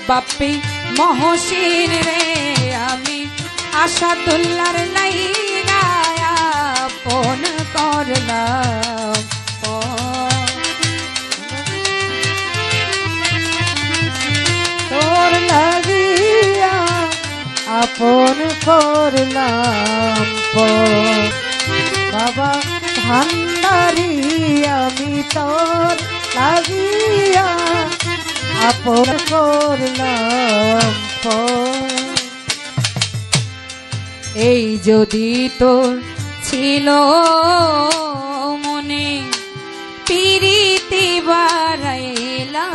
বাপ্পি মহসিন রে আমি আশাদুল্লাহর লাইগা আপন করলাম তোর লাগিয়া আপন করলাম বাবা ভান্ডারি আমি তোর লাগিয়া আপন করলাম এই যদি তোর ছিল মনে পিরিতি বারাইলা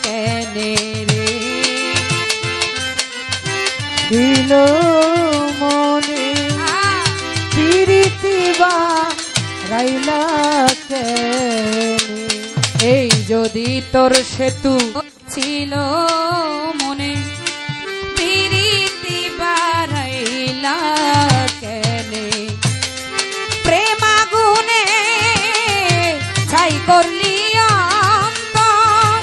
কেনে রে ছিল মনে পিরিতি বারাইলা কেনে এই যদি তোর সেতু ছিল মনে পিরিতি বারাইলা কেনে প্রেম আগুনে ছাই করলি অন্তর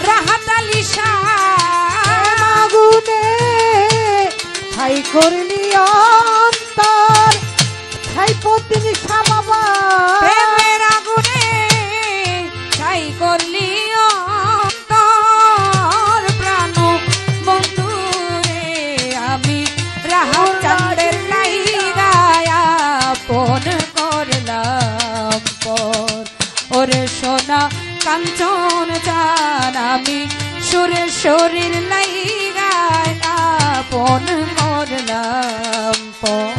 রাহাত আলী শাহ আগুনে ছাই করলি অন্তর ছাই পত্নী বাবা প্রেমের আগুনে ছাই করলি অন্তর প্রাণ বন্ধু রে আমি রাহাত চাঁদের লাইগা আপন করলাম পর ওরে সোনা কাঞ্চন চান আমি সুরেশ্বরীর লাইগা আপন করলাম পর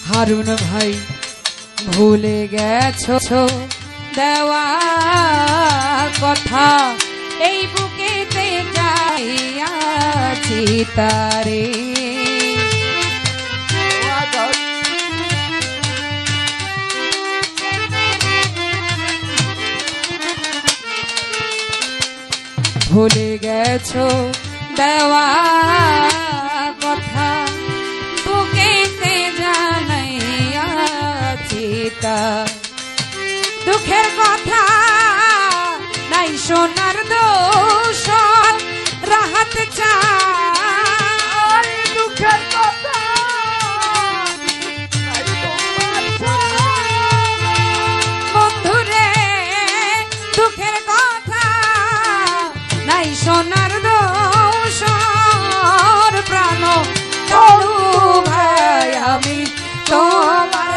হারুন ভাই ভুলে গেছো দেওয়া কথা এই বুকেতে যাইয়াছি তারে ভুলে গেছো দেওয়া কথা বুকেতে জানাইয়াছি তার দুঃখের কথা নাই সোনার দোষ রাহাত চাই দুঃখের কথা বন্ধুরে দুঃখের কথা নাই সোনার দোষ প্রাণ তরু ভাই আমি তোমার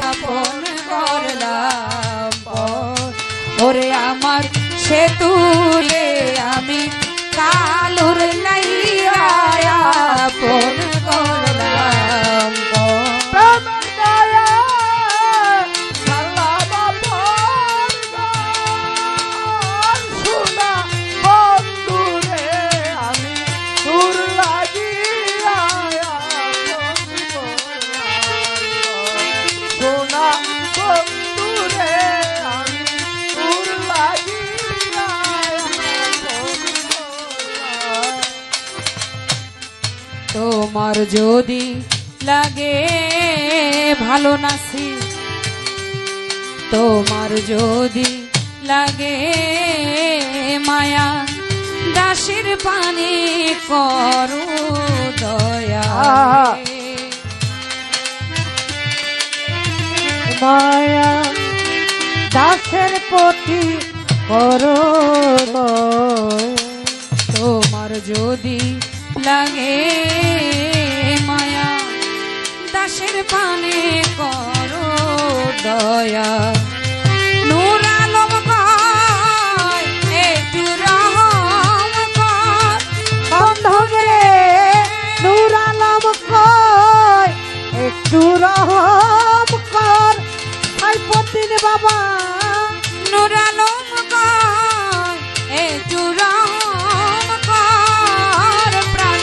আপন করলাম ওরে আমার সেতুরে আমি কালুর লাইয়া আপন করলাম তোমার যদি লাগে ভালো নাসি তোমার যদি লাগে মায়া দাসের পানি করো দয়া মায়া দাসের প্রতি করো তোমার যদি লাগে মায়া দাসের পানে করো দয়া নূর আলম কয় একটু রহম কর বন্ধুরে নূর আলম কয় একটু রহম কর সাইফুদ্দিন বাবা নূর আলম কয় একটু রহম কর প্রাণ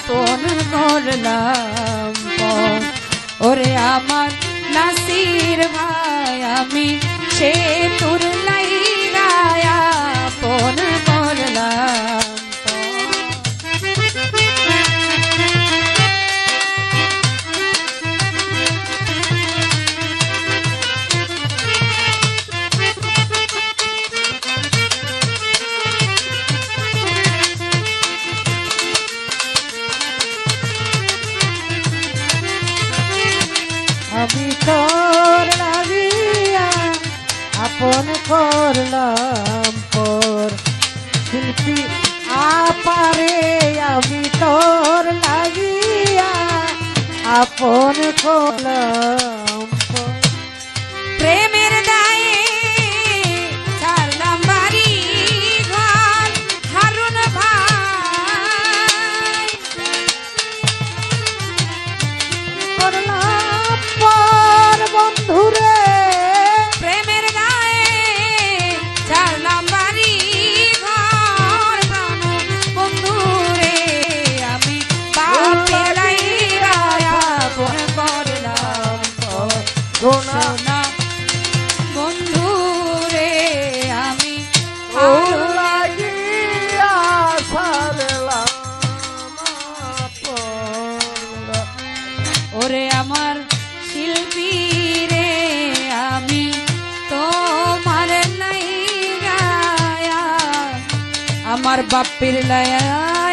আপন করলাম পর। ওরে আমার নাসির ভাই আমি সে তোর লাইগায় আপন করলাম পর। আমি তোর লাগিয়া আপন করলাম পর। শিল্পী আপারে আমি তোর লাগিয়া আপন করলাম পর। প্রেমের দায়ে ছাড়লাম বাড়ি ঘর হারুন ভাই। করলাম পর বন্ধুরে প্রেমের দায়ে ছাড়লাম বাড়ি ঘর প্রাণ বন্ধুরে আমি বাপের লাইগায় আপন করলাম পর। সোনা সোনা বন্ধুরে আমি তোর আরো লাগিয়া ছাড়লাম আপন। ওরে আমার শিল্পী রে আমি তোমার লাইগায়া আমার বাপের লাইগায়